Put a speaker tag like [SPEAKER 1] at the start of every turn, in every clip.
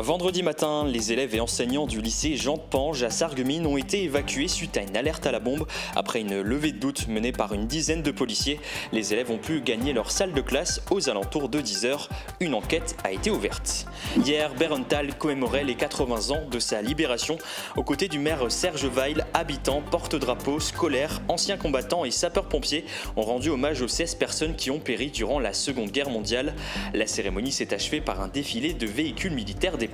[SPEAKER 1] Vendredi matin, les élèves et enseignants du lycée Jean de Pange à Sarreguemines ont été évacués suite à une alerte à la bombe. Après une levée de doute menée par une dizaine de policiers, les élèves ont pu gagner leur salle de classe aux alentours de 10h. Une enquête a été ouverte. Hier, Bérenthal commémorait les 80 ans de sa libération. Aux côtés du maire Serge Weil, habitants, porte-drapeaux, scolaires, anciens combattants et sapeurs-pompiers ont rendu hommage aux 16 personnes qui ont péri durant la Seconde Guerre mondiale. La cérémonie s'est achevée par un défilé de véhicules militaires d'époque.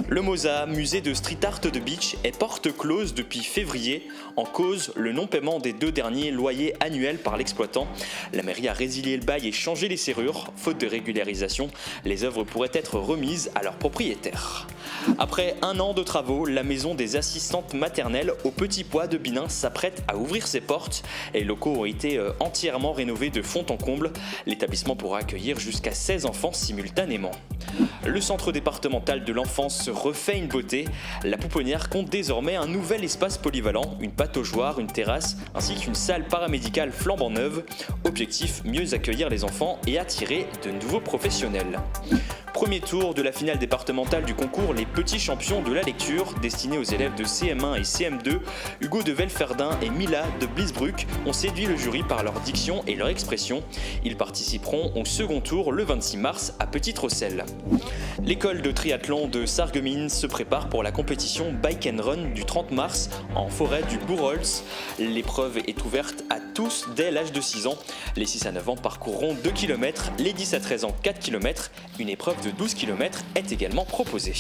[SPEAKER 1] Le MOSA, musée de street art de Beach, est porte close depuis février. En cause, le non-paiement des 2 derniers loyers annuels par l'exploitant. La mairie a résilié le bail et changé les serrures. Faute de régularisation, les œuvres pourraient être remises à leurs propriétaires. Après 1 an de travaux, la maison des assistantes maternelles au Petit Pois de Binin s'apprête à ouvrir ses portes. Les locaux ont été entièrement rénovés de fond en comble. L'établissement pourra accueillir jusqu'à 16 enfants simultanément. Le centre départemental de l'enfance se refait une beauté. La Pouponnière compte désormais un nouvel espace polyvalent, une pataugeoire, une terrasse, ainsi qu'une salle paramédicale flambant neuve. Objectif, mieux accueillir les enfants et attirer de nouveaux professionnels. Premier tour de la finale départementale du concours Les Petits Champions de la lecture, destiné aux élèves de CM1 et CM2, Hugo de Velferdin et Mila de Blisbruck ont séduit le jury par leur diction et leur expression. Ils participeront au second tour le 26 mars à Petite-Rosselle. L'école de triathlon de Sarreguemines se prépare pour la compétition Bike and Run du 30 mars en forêt du Bourholz. L'épreuve est ouverte à tous dès l'âge de 6 ans. Les 6 à 9 ans parcourront 2 km, les 10 à 13 ans 4 km. Une épreuve de 12 km est également proposée.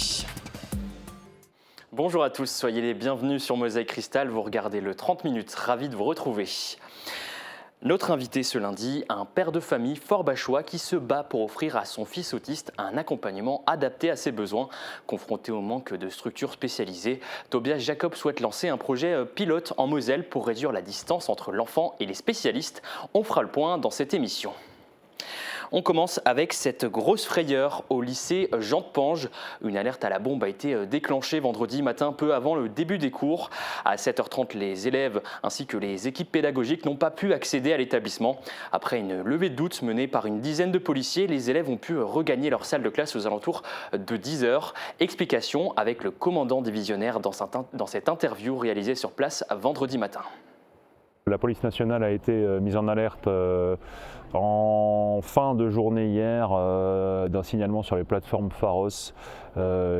[SPEAKER 1] Bonjour à tous, soyez les bienvenus sur Mosaïque Cristal. Vous regardez le 30 minutes, ravi de vous retrouver. Notre invité ce lundi, un père de famille fort bachois qui se bat pour offrir à son fils autiste un accompagnement adapté à ses besoins. Confronté au manque de structures spécialisées, Tobias Jacob souhaite lancer un projet pilote en Moselle pour réduire la distance entre l'enfant et les spécialistes. On fera le point dans cette émission. On commence avec cette grosse frayeur au lycée Jean de Pange. Une alerte à la bombe a été déclenchée vendredi matin, peu avant le début des cours. À 7h30, les élèves ainsi que les équipes pédagogiques n'ont pas pu accéder à l'établissement. Après une levée de doute menée par une dizaine de policiers, les élèves ont pu regagner leur salle de classe aux alentours de 10h. Explication avec le commandant divisionnaire dans cette interview réalisée sur place vendredi matin.
[SPEAKER 2] La police nationale a été mise en alerte en fin de journée hier d'un signalement sur les plateformes Pharos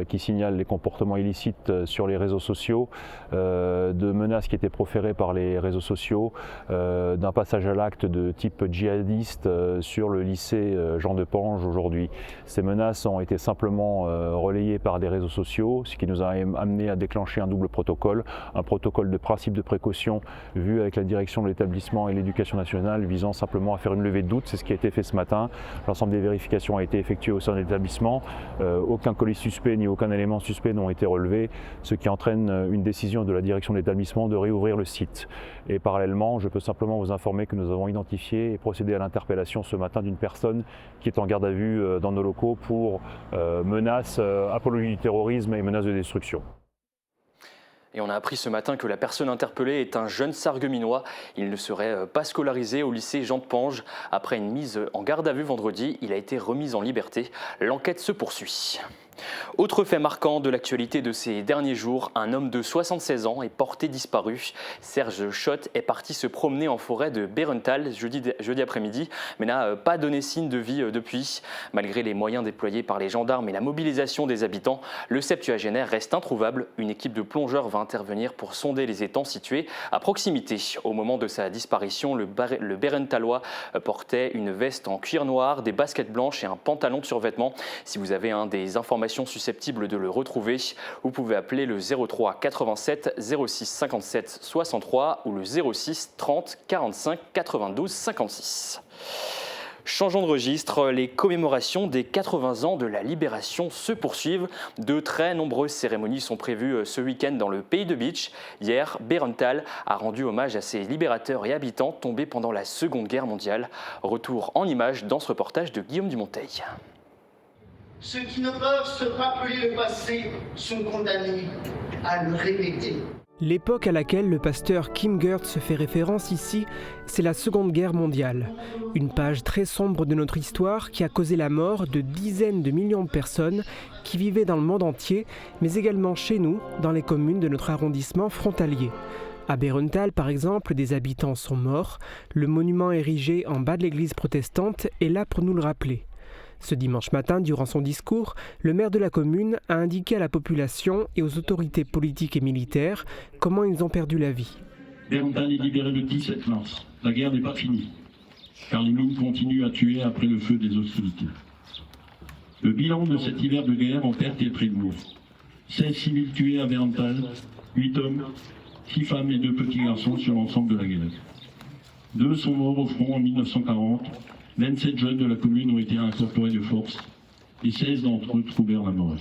[SPEAKER 2] qui signalent les comportements illicites sur les réseaux sociaux, de menaces qui étaient proférées par les réseaux sociaux, d'un passage à l'acte de type djihadiste sur le lycée Jean de Pange aujourd'hui. Ces menaces ont été simplement relayées par des réseaux sociaux, ce qui nous a amené à déclencher un double protocole, un protocole de principe de précaution vu avec la direction de l'établissement et l'éducation nationale visant simplement à faire une levée de doute. C'est ce qui a été fait ce matin. L'ensemble des vérifications a été effectué au sein de l'établissement. Aucun colis suspect ni aucun élément suspect n'ont été relevés, ce qui entraîne une décision de la direction de l'établissement de réouvrir le site. Et parallèlement, je peux simplement vous informer que nous avons identifié et procédé à l'interpellation ce matin d'une personne qui est en garde à vue dans nos locaux pour menaces, apologie du terrorisme et menaces de destruction.
[SPEAKER 1] Et on a appris ce matin que la personne interpellée est un jeune Sarregueminois. Il ne serait pas scolarisé au lycée Jean de Pange. Après une mise en garde à vue vendredi, il a été remis en liberté. L'enquête se poursuit. Autre fait marquant de l'actualité de ces derniers jours, un homme de 76 ans est porté disparu. Serge Schott est parti se promener en forêt de Bérenthal jeudi après-midi, mais n'a pas donné signe de vie depuis. Malgré les moyens déployés par les gendarmes et la mobilisation des habitants, le septuagénaire reste introuvable. Une équipe de plongeurs va intervenir pour sonder les étangs situés à proximité. Au moment de sa disparition, le Bérenthalois portait une veste en cuir noir, des baskets blanches et un pantalon de survêtement. Si vous avez des informations susceptibles de le retrouver, vous pouvez appeler le 03 87 06 57 63 ou le 06 30 45 92 56. Changeons de registre, les commémorations des 80 ans de la libération se poursuivent. De très nombreuses cérémonies sont prévues ce week-end dans le pays de Beach. Hier, Bérenthal a rendu hommage à ses libérateurs et habitants tombés pendant la Seconde Guerre mondiale. Retour en images dans ce reportage de Guillaume Dumonteil.
[SPEAKER 3] Ceux qui ne peuvent se rappeler le passé sont condamnés à le répéter. L'époque à laquelle le pasteur Kim Geertz fait référence ici, c'est la Seconde Guerre mondiale. Une page très sombre de notre histoire qui a causé la mort de dizaines de millions de personnes qui vivaient dans le monde entier, mais également chez nous, dans les communes de notre arrondissement frontalier. À Bärental, par exemple, des habitants sont morts. Le monument érigé en bas de l'église protestante est là pour nous le rappeler. Ce dimanche matin, durant son discours, le maire de la commune a indiqué à la population et aux autorités politiques et militaires comment ils ont perdu la vie.
[SPEAKER 4] Bärental est libéré le 17 mars. La guerre n'est pas finie, car les mines continuent à tuer après le feu des hostilités. Le bilan de cet hiver de guerre en perte est très lourd. 16 civils tués à Bärental, 8 hommes, 6 femmes et 2 petits garçons sur l'ensemble de la guerre. 2 sont morts au front en 1940. 27 jeunes de la commune ont été incorporés de force et 16 d'entre eux trouvèrent la mort.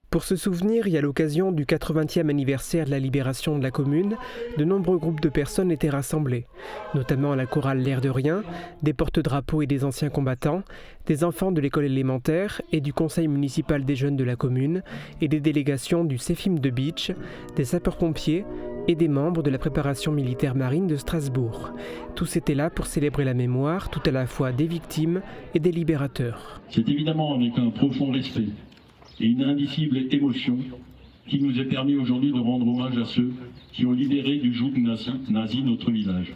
[SPEAKER 3] Pour se souvenir, et à l'occasion du 80e anniversaire de la libération de la commune, de nombreux groupes de personnes étaient rassemblés, notamment la chorale L'air de rien, des porte-drapeaux et des anciens combattants, des enfants de l'école élémentaire et du conseil municipal des jeunes de la commune, et des délégations du CEFIM de Beach, des sapeurs-pompiers et des membres de la préparation militaire marine de Strasbourg. Tous étaient là pour célébrer la mémoire tout à la fois des victimes et des libérateurs.
[SPEAKER 4] C'est évidemment avec un profond respect et une indicible émotion qui nous est permis aujourd'hui de rendre hommage à ceux qui ont libéré du joug nazi notre village.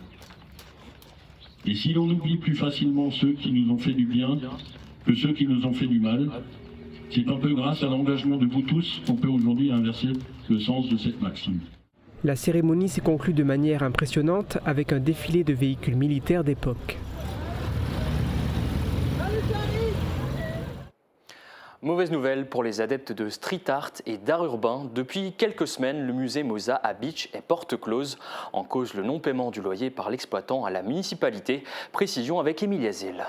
[SPEAKER 4] Et si l'on oublie plus facilement ceux qui nous ont fait du bien que ceux qui nous ont fait du mal, c'est un peu grâce à l'engagement de vous tous qu'on peut aujourd'hui inverser le sens de cette maxime.
[SPEAKER 3] La cérémonie s'est conclue de manière impressionnante avec un défilé de véhicules militaires d'époque.
[SPEAKER 1] Mauvaise nouvelle pour les adeptes de street art et d'art urbain. Depuis quelques semaines, le musée Moza à Beach est porte close. En cause, le non-paiement du loyer par l'exploitant à la municipalité. Précision avec Emilia Zil.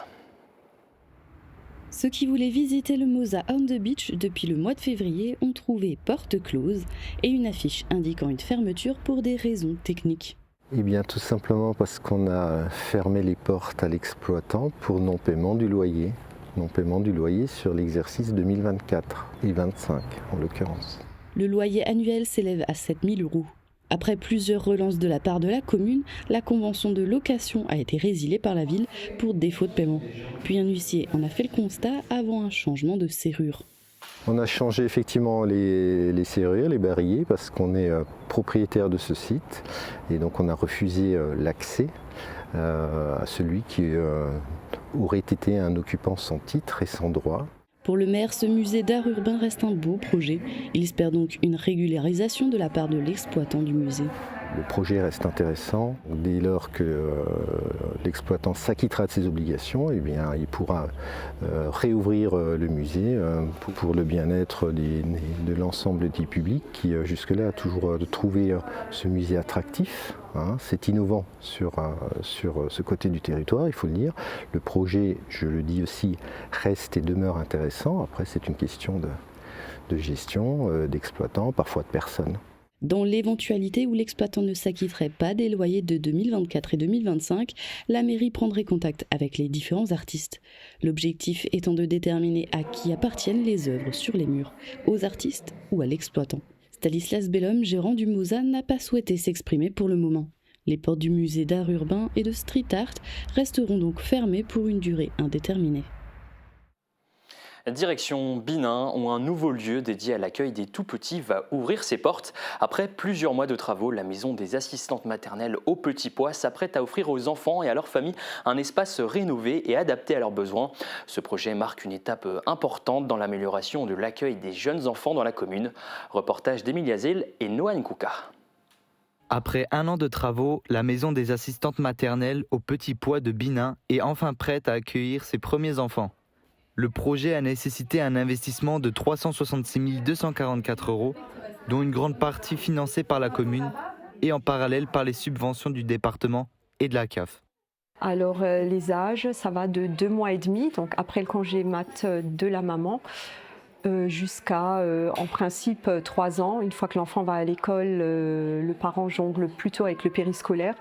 [SPEAKER 5] Ceux qui voulaient visiter le Moza on the Beach depuis le mois de février ont trouvé porte close et une affiche indiquant une fermeture pour des raisons techniques.
[SPEAKER 6] Eh bien tout simplement parce qu'on a fermé les portes à l'exploitant pour non-paiement du loyer. Non-paiement du loyer sur l'exercice 2024 et 2025 en l'occurrence.
[SPEAKER 5] Le loyer annuel s'élève à 7 000 €. Après plusieurs relances de la part de la commune, la convention de location a été résiliée par la ville pour défaut de paiement. Puis un huissier en a fait le constat avant un changement de serrure.
[SPEAKER 6] On a changé effectivement les serrures, les barillet parce qu'on est propriétaire de ce site et donc on a refusé l'accès à celui qui aurait été un occupant sans titre et sans droit.
[SPEAKER 5] Pour le maire, ce musée d'art urbain reste un beau projet. Il espère donc une régularisation de la part de l'exploitant du musée.
[SPEAKER 6] Le projet reste intéressant. Dès lors que l'exploitant s'acquittera de ses obligations, eh bien, il pourra réouvrir le musée pour le bien-être de l'ensemble du public qui jusque-là a toujours trouvé ce musée attractif. C'est innovant sur ce côté du territoire, il faut le dire. Le projet, je le dis aussi, reste et demeure intéressant. Après, c'est une question de gestion, d'exploitant, parfois de personnes.
[SPEAKER 5] Dans l'éventualité où l'exploitant ne s'acquitterait pas des loyers de 2024 et 2025, la mairie prendrait contact avec les différents artistes. L'objectif étant de déterminer à qui appartiennent les œuvres sur les murs, aux artistes ou à l'exploitant. Stanislas Bellhomme, gérant du Moza, n'a pas souhaité s'exprimer pour le moment. Les portes du musée d'art urbain et de street art resteront donc fermées pour une durée indéterminée.
[SPEAKER 1] Direction Binain, où un nouveau lieu dédié à l'accueil des tout-petits va ouvrir ses portes. Après plusieurs mois de travaux, la maison des assistantes maternelles au Petit Pois s'apprête à offrir aux enfants et à leurs familles un espace rénové et adapté à leurs besoins. Ce projet marque une étape importante dans l'amélioration de l'accueil des jeunes enfants dans la commune. Reportage d'Emilia Zil et Noan Kouka.
[SPEAKER 7] Après un an de travaux, la maison des assistantes maternelles au Petit Pois de Binain est enfin prête à accueillir ses premiers enfants. Le projet a nécessité un investissement de 366 244 €, dont une grande partie financée par la commune et en parallèle par les subventions du département et de la CAF.
[SPEAKER 8] Alors les âges, ça va de 2 mois et demi, donc après le congé mat de la maman, jusqu'à en principe 3 ans. Une fois que l'enfant va à l'école, le parent jongle plutôt avec le périscolaire,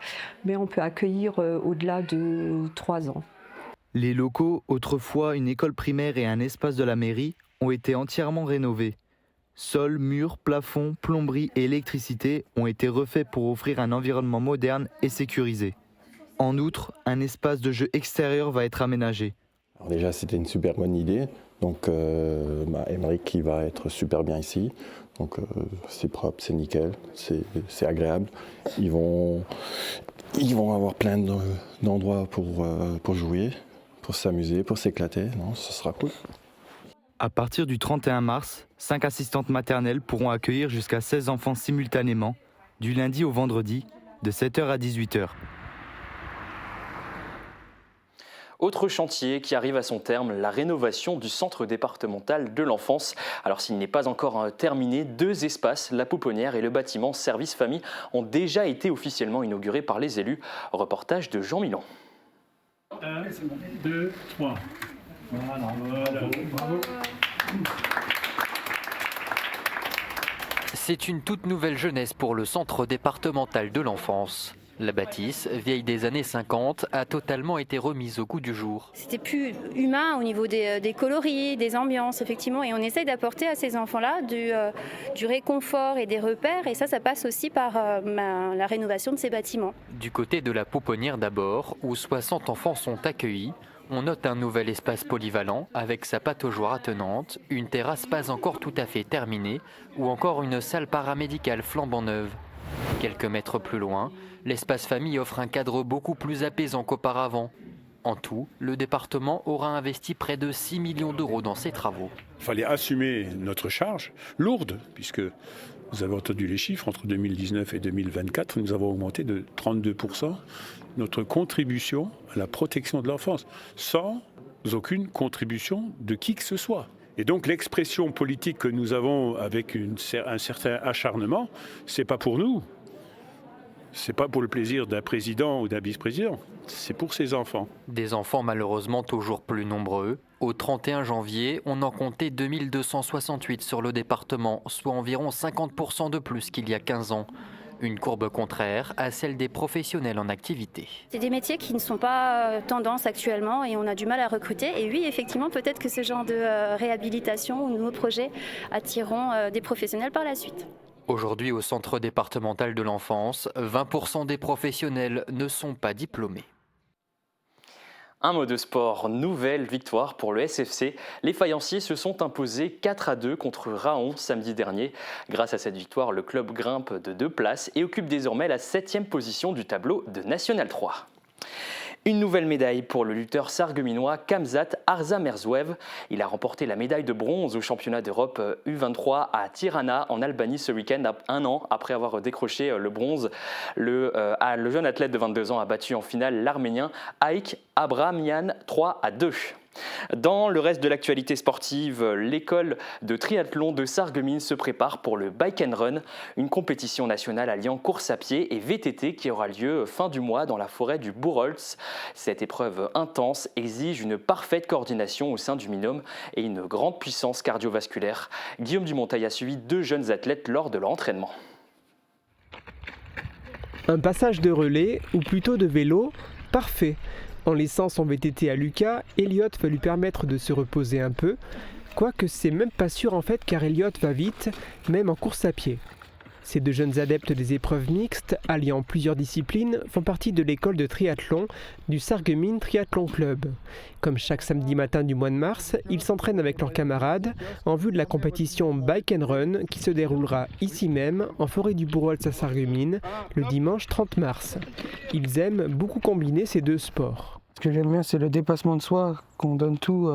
[SPEAKER 8] mais on peut accueillir au-delà de 3 ans.
[SPEAKER 7] Les locaux, autrefois une école primaire et un espace de la mairie, ont été entièrement rénovés. Sols, murs, plafonds, plomberie et électricité ont été refaits pour offrir un environnement moderne et sécurisé. En outre, un espace de jeu extérieur va être aménagé.
[SPEAKER 9] Alors déjà, c'était une super bonne idée. Donc, Emmerich qui va être super bien ici. Donc, c'est propre, c'est nickel, c'est agréable. Ils vont avoir plein d'endroits pour jouer, pour s'amuser, pour s'éclater. Non, ce sera cool.
[SPEAKER 7] À partir du 31 mars, 5 assistantes maternelles pourront accueillir jusqu'à 16 enfants simultanément, du lundi au vendredi, de 7h à 18h.
[SPEAKER 1] Autre chantier qui arrive à son terme, la rénovation du centre départemental de l'enfance. Alors s'il n'est pas encore terminé, 2 espaces, la pouponnière et le bâtiment service famille, ont déjà été officiellement inaugurés par les élus. Reportage de Jean Milan.
[SPEAKER 4] 1, 2, 3. Voilà. Bravo.
[SPEAKER 10] C'est une toute nouvelle jeunesse pour le centre départemental de l'enfance. La bâtisse, vieille des années 50, a totalement été remise au goût du jour.
[SPEAKER 11] C'était plus humain au niveau des coloris, des ambiances, effectivement. Et on essaye d'apporter à ces enfants-là du réconfort et des repères. Et ça passe aussi par la rénovation de ces bâtiments.
[SPEAKER 10] Du côté de la pouponnière d'abord, où 60 enfants sont accueillis, on note un nouvel espace polyvalent avec sa pataugeoire attenante, une terrasse pas encore tout à fait terminée ou encore une salle paramédicale flambant neuve. Quelques mètres plus loin, l'espace famille offre un cadre beaucoup plus apaisant qu'auparavant. En tout, le département aura investi près de 6 millions d'euros dans ces travaux.
[SPEAKER 12] Il fallait assumer notre charge lourde, puisque vous avez entendu les chiffres, entre 2019 et 2024, nous avons augmenté de 32% notre contribution à la protection de l'enfance, sans aucune contribution de qui que ce soit. Et donc l'expression politique que nous avons avec un certain acharnement, c'est pas pour nous. C'est pas pour le plaisir d'un président ou d'un vice-président, c'est pour ses enfants.
[SPEAKER 10] Des enfants malheureusement toujours plus nombreux. Au 31 janvier, on en comptait 2268 sur le département, soit environ 50% de plus qu'il y a 15 ans. Une courbe contraire à celle des professionnels en activité.
[SPEAKER 11] C'est des métiers qui ne sont pas tendance actuellement et on a du mal à recruter. Et oui, effectivement, peut-être que ce genre de réhabilitation ou de nouveaux projets attireront des professionnels par la suite.
[SPEAKER 10] Aujourd'hui, au centre départemental de l'enfance, 20% des professionnels ne sont pas diplômés.
[SPEAKER 1] Un mot de sport, nouvelle victoire pour le SFC. Les Fayenciers se sont imposés 4-2 contre Raon samedi dernier. Grâce à cette victoire, le club grimpe de 2 places et occupe désormais la 7e position du tableau de National 3. Une nouvelle médaille pour le lutteur sarregueminois Khamzat Arzamerzouev. Il a remporté la médaille de bronze au championnat d'Europe U23 à Tirana en Albanie ce week-end, 1 an après avoir décroché le bronze. Le jeune athlète de 22 ans a battu en finale l'Arménien Aïk Abramian 3-2. Dans le reste de l'actualité sportive, l'école de triathlon de Sarreguemines se prépare pour le Bike and Run, une compétition nationale alliant course à pied et VTT qui aura lieu fin du mois dans la forêt du Bourholtz. Cette épreuve intense exige une parfaite coordination au sein du binôme et une grande puissance cardiovasculaire. Guillaume Dumontail a suivi 2 jeunes athlètes lors de leur entraînement.
[SPEAKER 3] Un passage de relais, ou plutôt de vélo, parfait. En laissant son VTT à Lucas, Elliot va lui permettre de se reposer un peu, quoique c'est même pas sûr en fait car Elliot va vite, même en course à pied. Ces 2 jeunes adeptes des épreuves mixtes, alliant plusieurs disciplines, font partie de l'école de triathlon du Sarreguemines Triathlon Club. Comme chaque samedi matin du mois de mars, ils s'entraînent avec leurs camarades en vue de la compétition Bike and Run qui se déroulera ici même, en forêt du Bourholtz à Sarreguemines, le dimanche 30 mars. Ils aiment beaucoup combiner ces 2 sports.
[SPEAKER 13] Ce que j'aime bien, c'est le dépassement de soi, qu'on donne tout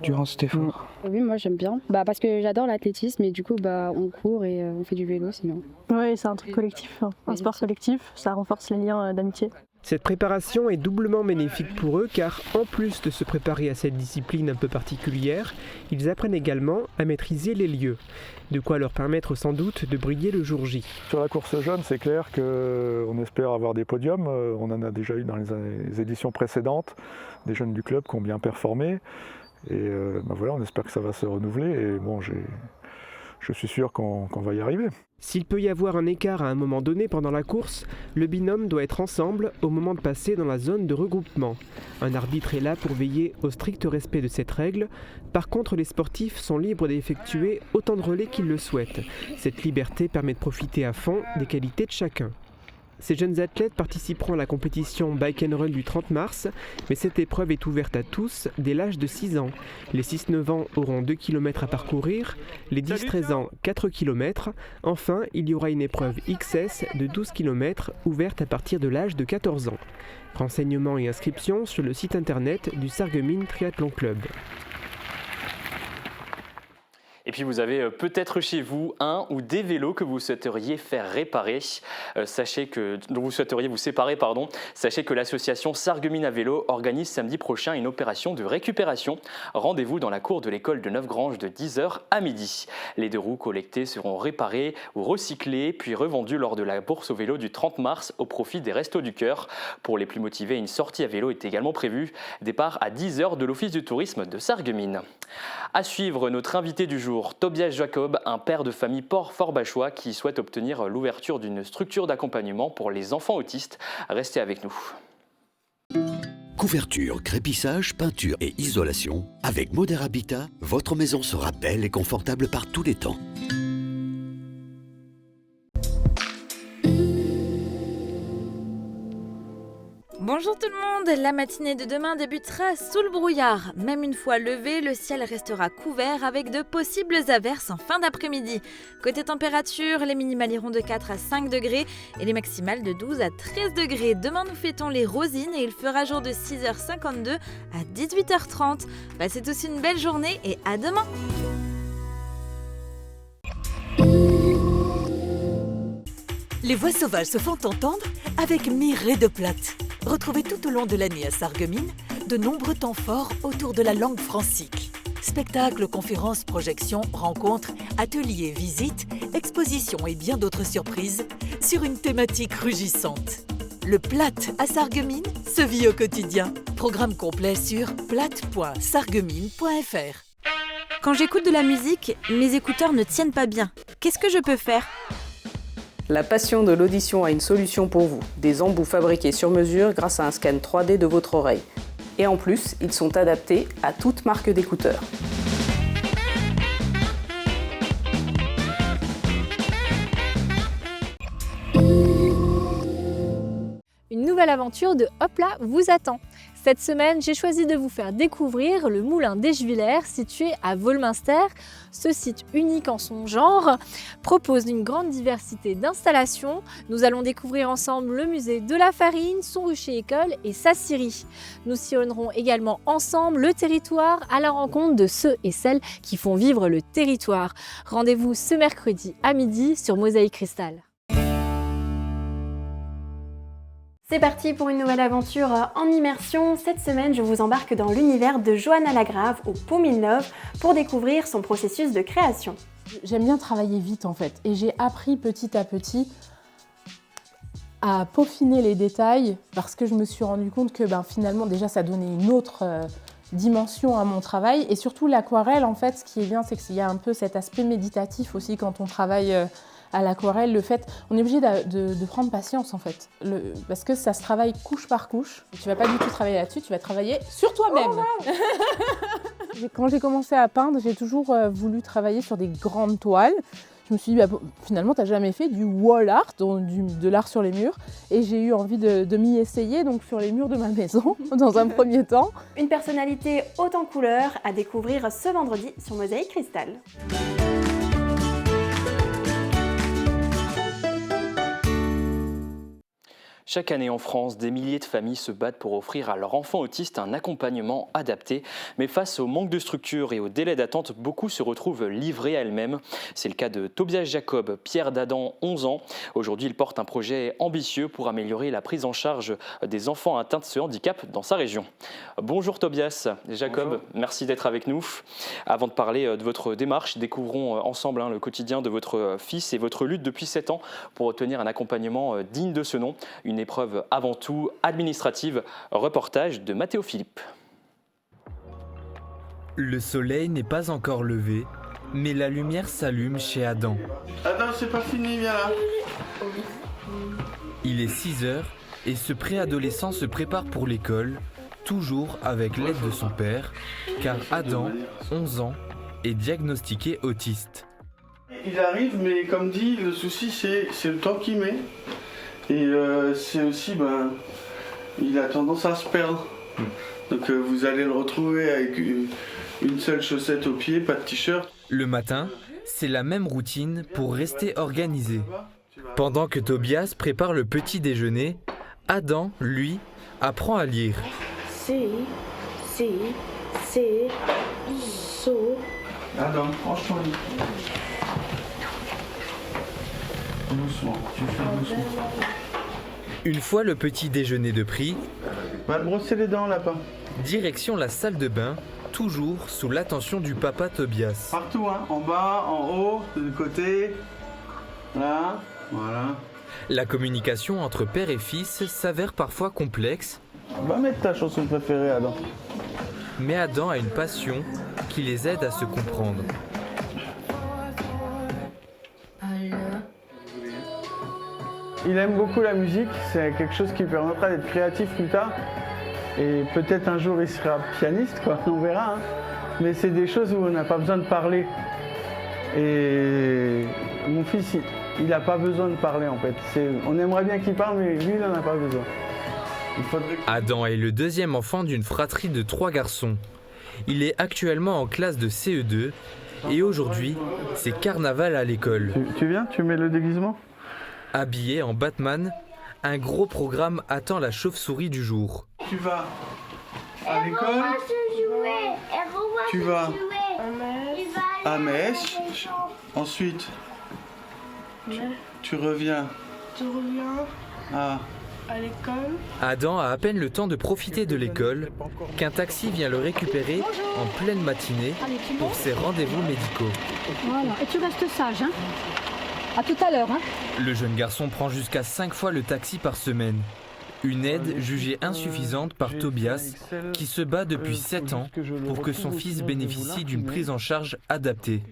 [SPEAKER 13] durant cet effort.
[SPEAKER 14] Oui, moi j'aime bien, parce que j'adore l'athlétisme et du coup on court et on fait du vélo sinon.
[SPEAKER 15] Oui, c'est un truc collectif, un sport collectif, ça renforce les liens d'amitié.
[SPEAKER 3] Cette préparation est doublement bénéfique pour eux car en plus de se préparer à cette discipline un peu particulière, ils apprennent également à maîtriser les lieux. De quoi leur permettre sans doute de briller le jour J.
[SPEAKER 16] Sur la course jeune, c'est clair qu'on espère avoir des podiums. On en a déjà eu dans les éditions précédentes, des jeunes du club qui ont bien performé. Et voilà, on espère que ça va se renouveler. Et bon, je suis sûr qu'on va y arriver.
[SPEAKER 3] S'il peut y avoir un écart à un moment donné pendant la course, le binôme doit être ensemble au moment de passer dans la zone de regroupement. Un arbitre est là pour veiller au strict respect de cette règle. Par contre, les sportifs sont libres d'effectuer autant de relais qu'ils le souhaitent. Cette liberté permet de profiter à fond des qualités de chacun. Ces jeunes athlètes participeront à la compétition Bike and Run du 30 mars, mais cette épreuve est ouverte à tous dès l'âge de 6 ans. Les 6-9 ans auront 2 km à parcourir, les 10-13 ans 4 km. Enfin, il y aura une épreuve XS de 12 km ouverte à partir de l'âge de 14 ans. Renseignements et inscriptions sur le site internet du Sarreguemines Triathlon Club.
[SPEAKER 1] Et puis vous avez peut-être chez vous un ou des vélos que vous souhaiteriez faire réparer. Dont vous souhaiteriez vous séparer. Sachez que l'association Sarreguemines à vélo organise samedi prochain une opération de récupération. Rendez-vous dans la cour de l'école de Neufgrange de 10h à midi. Les 2 roues collectées seront réparées ou recyclées puis revendues lors de la bourse au vélo du 30 mars au profit des Restos du Cœur. Pour les plus motivés, une sortie à vélo est également prévue. Départ à 10h de l'Office du tourisme de Sarreguemines. À suivre, notre invité du jour, Tobias Jacob, un père de famille fort-bachois qui souhaite obtenir l'ouverture d'une structure d'accompagnement pour les enfants autistes. Restez avec nous.
[SPEAKER 17] Couverture, crépissage, peinture et isolation. Avec Modern Habitat, votre maison sera belle et confortable par tous les temps.
[SPEAKER 18] Bonjour tout le monde, la matinée de demain débutera sous le brouillard. Même une fois levé, le ciel restera couvert avec de possibles averses en fin d'après-midi. Côté température, les minimales iront de 4 à 5 degrés et les maximales de 12 à 13 degrés. Demain, nous fêtons les Rosines et il fera jour de 6h52 à 18h30. Passez tous une belle journée et à demain.
[SPEAKER 19] Les voix sauvages se font entendre avec Mireille de Plate. Retrouvez tout au long de l'année à Sarreguemines de nombreux temps forts autour de la langue francique. Spectacles, conférences, projections, rencontres, ateliers, visites, expositions et bien d'autres surprises sur une thématique rugissante. Le Plate à Sarreguemines se vit au quotidien. Programme complet sur plate.sarreguemines.fr.
[SPEAKER 18] Quand j'écoute de la musique, mes écouteurs ne tiennent pas bien. Qu'est-ce que je peux faire ?
[SPEAKER 20] La passion de l'audition a une solution pour vous. Des embouts fabriqués sur mesure grâce à un scan 3D de votre oreille. Et en plus, ils sont adaptés à toute marque d'écouteurs.
[SPEAKER 15] Une nouvelle aventure de Hopla vous attend. Cette semaine, j'ai choisi de vous faire découvrir le moulin des Juilaires situé à Volminster. Ce site unique en son genre propose une grande diversité d'installations. Nous allons découvrir ensemble le musée de la farine, son rucher-école et sa scierie. Nous sillonnerons également ensemble le territoire à la rencontre de ceux et celles qui font vivre le territoire. Rendez-vous ce mercredi à midi sur Mosaïque Cristal.
[SPEAKER 21] C'est parti pour une nouvelle aventure en immersion. Cette semaine, je vous embarque dans l'univers de Johanna Lagrave au Pot Milneuve pour découvrir son processus de création.
[SPEAKER 22] J'aime bien travailler vite en fait et j'ai appris petit à petit à peaufiner les détails parce que je me suis rendu compte que finalement déjà ça donnait une autre dimension à mon travail et surtout l'aquarelle en fait ce qui est bien c'est qu'il y a un peu cet aspect méditatif aussi quand on travaille à l'aquarelle, le fait, on est obligé de prendre patience en fait, parce que ça se travaille couche par couche. Tu vas pas du tout travailler là-dessus, tu vas travailler sur toi-même. Oh, wow. Quand j'ai commencé à peindre, j'ai toujours voulu travailler sur des grandes toiles. Je me suis dit, finalement, tu n'as jamais fait du wall art, de l'art sur les murs, et j'ai eu envie de m'y essayer, donc sur les murs de ma maison, dans un premier temps.
[SPEAKER 21] Une personnalité haute en couleurs à découvrir ce vendredi sur Mosaïque Cristal.
[SPEAKER 1] Chaque année en France, des milliers de familles se battent pour offrir à leurs enfants autistes un accompagnement adapté. Mais face au manque de structure et au délai d'attente, beaucoup se retrouvent livrés à elles-mêmes. C'est le cas de Tobias Jacob, Pierre d'Adam, 11 ans. Aujourd'hui, il porte un projet ambitieux pour améliorer la prise en charge des enfants atteints de ce handicap dans sa région. Bonjour Tobias, Jacob, bonjour. Merci d'être avec nous. Avant de parler de votre démarche, découvrons ensemble le quotidien de votre fils et votre lutte depuis 7 ans pour obtenir un accompagnement digne de ce nom. Une épreuve avant tout administrative. Reportage de Mathéo Philippe.
[SPEAKER 23] Le soleil n'est pas encore levé,
[SPEAKER 2] Mais la lumière s'allume chez Adam.
[SPEAKER 6] Adam, c'est pas fini, viens là.
[SPEAKER 2] Il est 6 heures et ce préadolescent se prépare pour l'école, toujours avec l'aide de son père, car Adam, 11 ans, est diagnostiqué autiste.
[SPEAKER 6] Il arrive, mais comme dit, le souci c'est le temps qu'il met. Et c'est aussi, il a tendance à se perdre. Donc vous allez le retrouver avec une seule chaussette au pied, pas de t-shirt.
[SPEAKER 2] Le matin, c'est la même routine pour rester organisé. Pendant que Tobias prépare le petit déjeuner, Adam, lui, apprend à lire.
[SPEAKER 6] Adam, range ton lit. Doucement, tu fais doucement.
[SPEAKER 2] Une fois le petit déjeuner de prix,
[SPEAKER 6] va te brosser les dents là-bas.
[SPEAKER 2] Direction la salle de bain, toujours sous l'attention du papa Tobias.
[SPEAKER 6] Partout, hein, en bas, en haut, de côté. Là, voilà.
[SPEAKER 2] La communication entre père et fils s'avère parfois complexe.
[SPEAKER 6] Va mettre ta chanson préférée, Adam.
[SPEAKER 2] Mais Adam a une passion qui les aide à se comprendre.
[SPEAKER 6] Il aime beaucoup la musique, c'est quelque chose qui lui permettra d'être créatif plus tard. Et peut-être un jour il sera pianiste, quoi, on verra. Hein. Mais c'est des choses où on n'a pas besoin de parler. Et mon fils, il n'a pas besoin de parler en fait. On aimerait bien qu'il parle, mais lui, il n'en a pas besoin.
[SPEAKER 2] Adam est le deuxième enfant d'une fratrie de 3 garçons. Il est actuellement en classe de CE2 et aujourd'hui, c'est carnaval à l'école.
[SPEAKER 6] Tu viens, tu mets le déguisement ?
[SPEAKER 2] Habillé en Batman, un gros programme attend la chauve-souris du jour.
[SPEAKER 6] Tu vas à l'école, tu vas à Metz, ensuite tu reviens à l'école.
[SPEAKER 2] Adam a à peine le temps de profiter de l'école qu'un taxi vient le récupérer en pleine matinée pour ses rendez-vous médicaux.
[SPEAKER 23] Voilà, et tu restes sage, hein ? À tout à l'heure, hein ?
[SPEAKER 2] Le jeune garçon prend jusqu'à 5 fois le taxi par semaine. Une aide jugée insuffisante par Tobias, qui se bat depuis 7 ans pour que son fils bénéficie d'une prise en charge adaptée.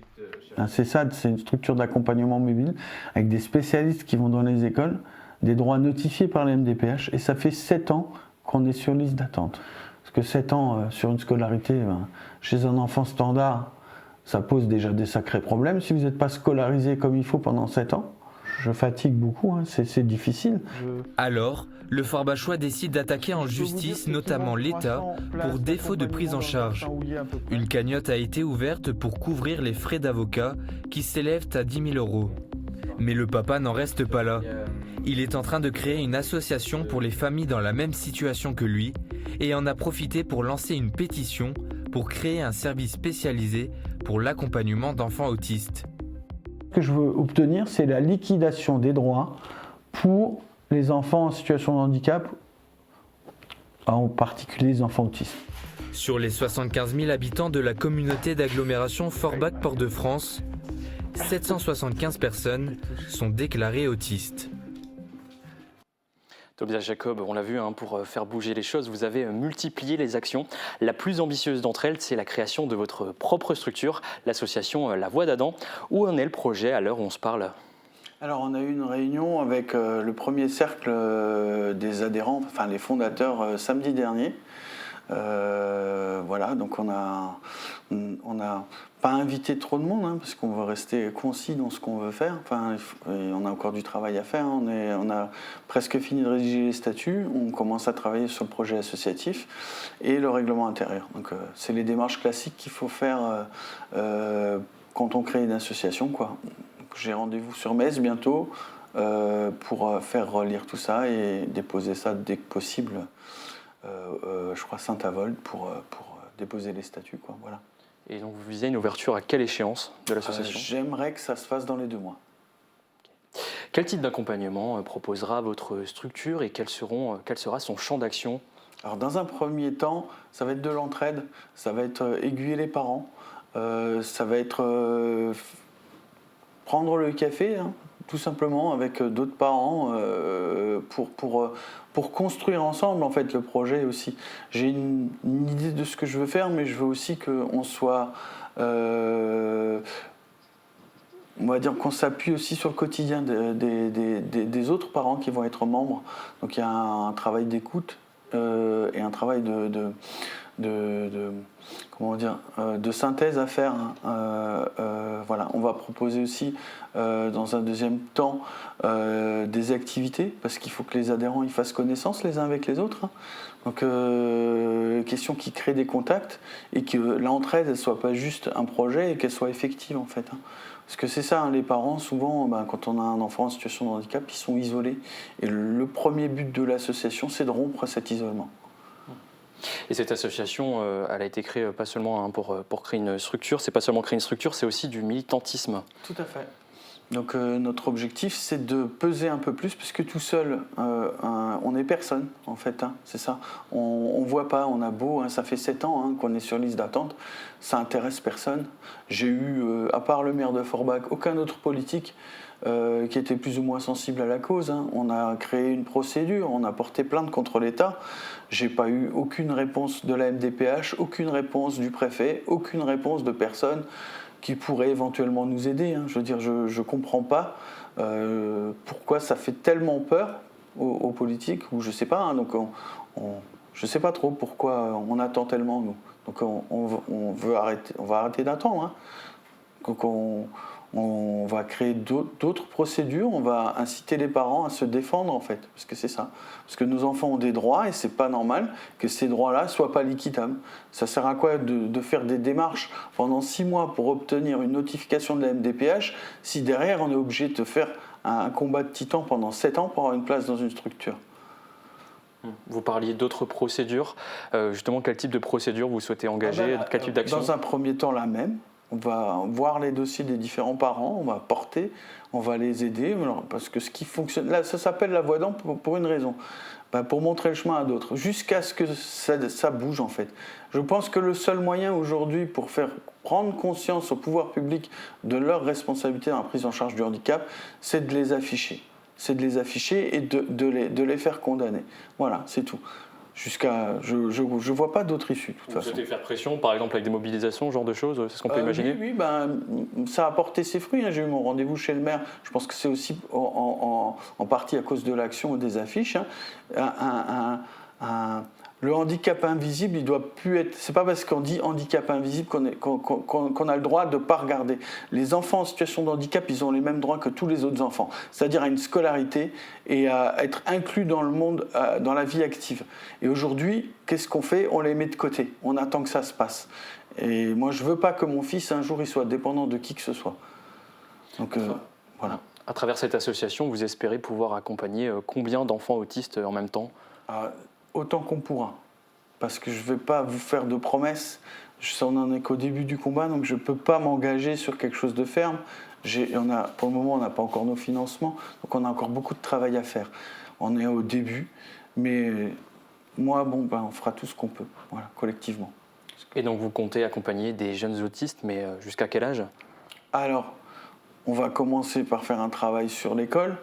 [SPEAKER 6] C'est ça, c'est une structure d'accompagnement mobile avec des spécialistes qui vont dans les écoles, des droits notifiés par les MDPH, et ça fait 7 ans qu'on est sur liste d'attente. Parce que 7 ans sur une scolarité, chez un enfant standard, ça pose déjà des sacrés problèmes. Si vous n'êtes pas scolarisé comme il faut pendant 7 ans, je fatigue beaucoup, hein, c'est difficile.
[SPEAKER 2] Alors, le Forbachois décide d'attaquer en justice notamment l'État pour défaut de prise en charge. Une cagnotte a été ouverte pour couvrir les frais d'avocat qui s'élèvent à 10 000 €. Mais le papa n'en reste pas là. Il est en train de créer une association pour les familles dans la même situation que lui et en a profité pour lancer une pétition pour créer un service spécialisé pour l'accompagnement d'enfants autistes.
[SPEAKER 6] Ce que je veux obtenir, c'est la liquidation des droits pour les enfants en situation de handicap, en particulier les enfants autistes.
[SPEAKER 2] Sur les 75 000 habitants de la communauté d'agglomération Forbach-Port-de-France, 775 personnes sont déclarées autistes.
[SPEAKER 1] Tobias Jacob, on l'a vu, pour faire bouger les choses, vous avez multiplié les actions. La plus ambitieuse d'entre elles, c'est la création de votre propre structure, l'association La Voix d'Adam. Où en est le projet à l'heure où on se parle ?
[SPEAKER 6] Alors on a eu une réunion avec le premier cercle des adhérents, enfin les fondateurs, samedi dernier. Voilà, donc on a pas invité trop de monde, parce qu'on veut rester concis dans ce qu'on veut faire. Enfin, on a encore du travail à faire. On a presque fini de rédiger les statuts. On commence à travailler sur le projet associatif et le règlement intérieur. Donc, c'est les démarches classiques qu'il faut faire quand on crée une association, quoi. J'ai rendez-vous sur Metz bientôt pour faire relire tout ça et déposer ça dès que possible. Je crois Saint-Avold pour déposer les statuts, quoi. Voilà.
[SPEAKER 1] Et donc vous visez une ouverture à quelle échéance de l'association ?
[SPEAKER 6] J'aimerais que ça se fasse dans les 2 mois.
[SPEAKER 1] Quel type d'accompagnement proposera votre structure et quel sera son champ d'action ?
[SPEAKER 6] Alors dans un premier temps, ça va être de l'entraide, ça va être aiguiller les parents, ça va être prendre le café, tout simplement avec d'autres parents pour construire ensemble en fait le projet aussi. J'ai une idée de ce que je veux faire, mais je veux aussi qu'on soit, on va dire qu'on s'appuie aussi sur le quotidien des autres parents qui vont être membres. Donc il y a un travail d'écoute et un travail comment dire, de synthèse à faire. Voilà. On va proposer aussi dans un deuxième temps des activités, parce qu'il faut que les adhérents ils fassent connaissance les uns avec les autres. Donc question qui crée des contacts et que l'entraide ne soit pas juste un projet et qu'elle soit effective en fait. Parce que c'est ça, les parents, souvent, quand on a un enfant en situation de handicap, ils sont isolés. Et le premier but de l'association, c'est de rompre cet isolement.
[SPEAKER 1] Et cette association, elle a été créée pas seulement pour créer une structure, c'est pas seulement créer une structure, c'est aussi du militantisme.
[SPEAKER 6] Tout à fait. Donc notre objectif, c'est de peser un peu plus, parce que tout seul, on n'est personne, en fait, c'est ça. On voit pas, on a beau, ça fait 7 ans qu'on est sur liste d'attente, ça intéresse personne. J'ai eu, à part le maire de Forbach, aucun autre politique qui était plus ou moins sensible à la cause. On a créé une procédure, on a porté plainte contre l'État. J'ai pas eu aucune réponse de la MDPH, aucune réponse du préfet, aucune réponse de personne qui pourrait éventuellement nous aider. Je veux dire, je comprends pas pourquoi ça fait tellement peur aux politiques, ou je sais pas. Donc je sais pas trop pourquoi on attend tellement, nous. Donc on va arrêter d'attendre. Donc on va créer d'autres procédures, on va inciter les parents à se défendre en fait, parce que c'est ça. Parce que nos enfants ont des droits et c'est pas normal que ces droits-là soient pas liquidables. Ça sert à quoi de faire des démarches pendant 6 mois pour obtenir une notification de la MDPH si derrière on est obligé de faire un combat de titans pendant 7 ans pour avoir une place dans une structure?
[SPEAKER 1] Vous parliez d'autres procédures. Justement, quel type de procédure vous souhaitez engager? Quel type d'action?
[SPEAKER 6] Dans un premier temps, la même. On va voir les dossiers des différents parents, on va porter, on va les aider, parce que ce qui fonctionne, là, ça s'appelle la voie d'an pour une raison, pour montrer le chemin à d'autres, jusqu'à ce que ça bouge en fait. Je pense que le seul moyen aujourd'hui pour faire prendre conscience au pouvoir public de leur responsabilité dans la prise en charge du handicap, c'est de les afficher. C'est de les afficher et de les faire condamner. Voilà, c'est tout. Je vois pas d'autre issue.
[SPEAKER 1] Vous souhaitez faire pression, par exemple avec des mobilisations, ce genre de choses, c'est ce qu'on peut imaginer?
[SPEAKER 6] Oui, ça a porté ses fruits. J'ai eu mon rendez-vous chez le maire. Je pense que c'est aussi en partie à cause de l'action des affiches. Le handicap invisible, il doit plus être. C'est pas parce qu'on dit handicap invisible qu'on a le droit de ne pas regarder. Les enfants en situation de handicap, ils ont les mêmes droits que tous les autres enfants, c'est-à-dire à une scolarité et à être inclus dans le monde, dans la vie active. Et aujourd'hui, qu'est-ce qu'on fait? On les met de côté. On attend que ça se passe. Et moi, je veux pas que mon fils un jour il soit dépendant de qui que ce soit. Donc voilà.
[SPEAKER 1] À travers cette association, vous espérez pouvoir accompagner combien d'enfants autistes en même temps?
[SPEAKER 6] Autant qu'on pourra, parce que je ne vais pas vous faire de promesses, on n'en est qu'au début du combat, donc je ne peux pas m'engager sur quelque chose de ferme. Pour le moment, on n'a pas encore nos financements, donc on a encore beaucoup de travail à faire. On est au début, mais moi, on fera tout ce qu'on peut, voilà, collectivement.
[SPEAKER 1] Et donc vous comptez accompagner des jeunes autistes, mais jusqu'à quel âge?
[SPEAKER 6] Alors, on va commencer par faire un travail sur l'école,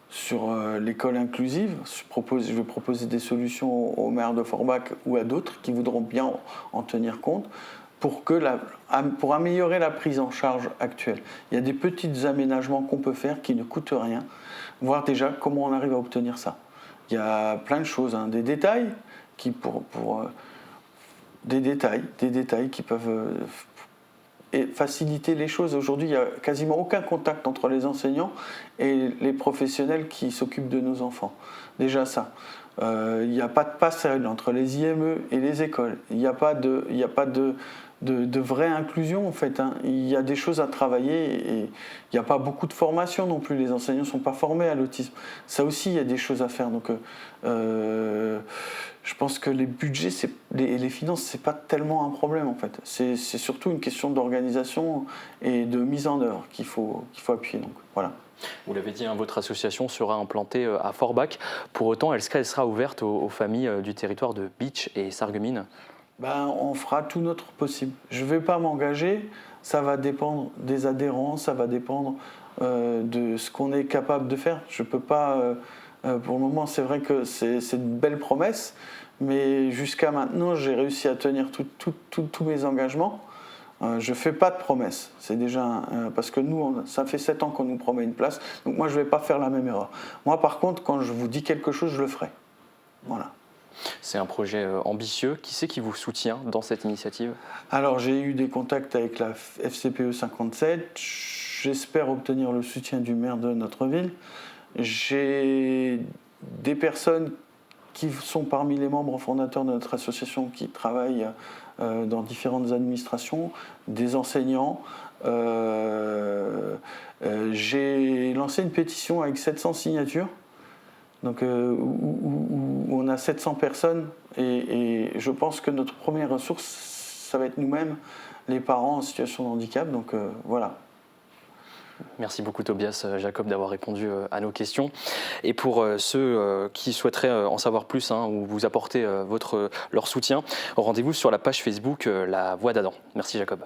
[SPEAKER 6] sur l'école inclusive. Je vais proposer des solutions aux maires de Forbach ou à d'autres qui voudront bien en tenir compte pour améliorer la prise en charge actuelle. Il y a des petits aménagements qu'on peut faire qui ne coûtent rien, voir déjà comment on arrive à obtenir ça. Il y a plein de choses, des détails qui des détails qui peuvent faciliter les choses. Aujourd'hui, il n'y a quasiment aucun contact entre les enseignants et les professionnels qui s'occupent de nos enfants. Déjà ça. Il n'y a pas de passerelle entre les IME et les écoles. Il n'y a pas de vraie inclusion en fait. Il y a des choses à travailler et il n'y a pas beaucoup de formation non plus. Les enseignants ne sont pas formés à l'autisme. Ça aussi, il y a des choses à faire. Donc, je pense que les budgets et les finances, c'est pas tellement un problème en fait. C'est surtout une question d'organisation et de mise en œuvre qu'il faut appuyer. Donc voilà.
[SPEAKER 1] Vous l'avez dit, votre association sera implantée à Forbach. Pour autant, elle sera ouverte aux familles du territoire de Bitche et Sarreguemines.
[SPEAKER 6] On fera tout notre possible. Je ne vais pas m'engager. Ça va dépendre des adhérents, ça va dépendre de ce qu'on est capable de faire. Je peux pas, pour le moment, c'est vrai que c'est une belle promesse, mais jusqu'à maintenant, j'ai réussi à tenir tous mes engagements. Je ne fais pas de promesses, c'est déjà parce que nous, ça fait 7 ans qu'on nous promet une place, donc moi je ne vais pas faire la même erreur. Moi par contre, quand je vous dis quelque chose, je le ferai. Voilà.
[SPEAKER 1] C'est un projet ambitieux. Qui c'est qui vous soutient dans cette initiative?
[SPEAKER 6] Alors j'ai eu des contacts avec la FCPE 57, j'espère obtenir le soutien du maire de notre ville. J'ai des personnes qui sont parmi les membres fondateurs de notre association qui travaillent dans différentes administrations, des enseignants. J'ai lancé une pétition avec 700 signatures, donc, où on a 700 personnes, et je pense que notre première ressource, ça va être nous-mêmes, les parents en situation de handicap, donc voilà.
[SPEAKER 1] Merci beaucoup Tobias Jacob d'avoir répondu à nos questions. Et pour ceux qui souhaiteraient en savoir plus ou vous apporter leur soutien, rendez-vous sur la page Facebook La Voix d'Adam. Merci Jacob.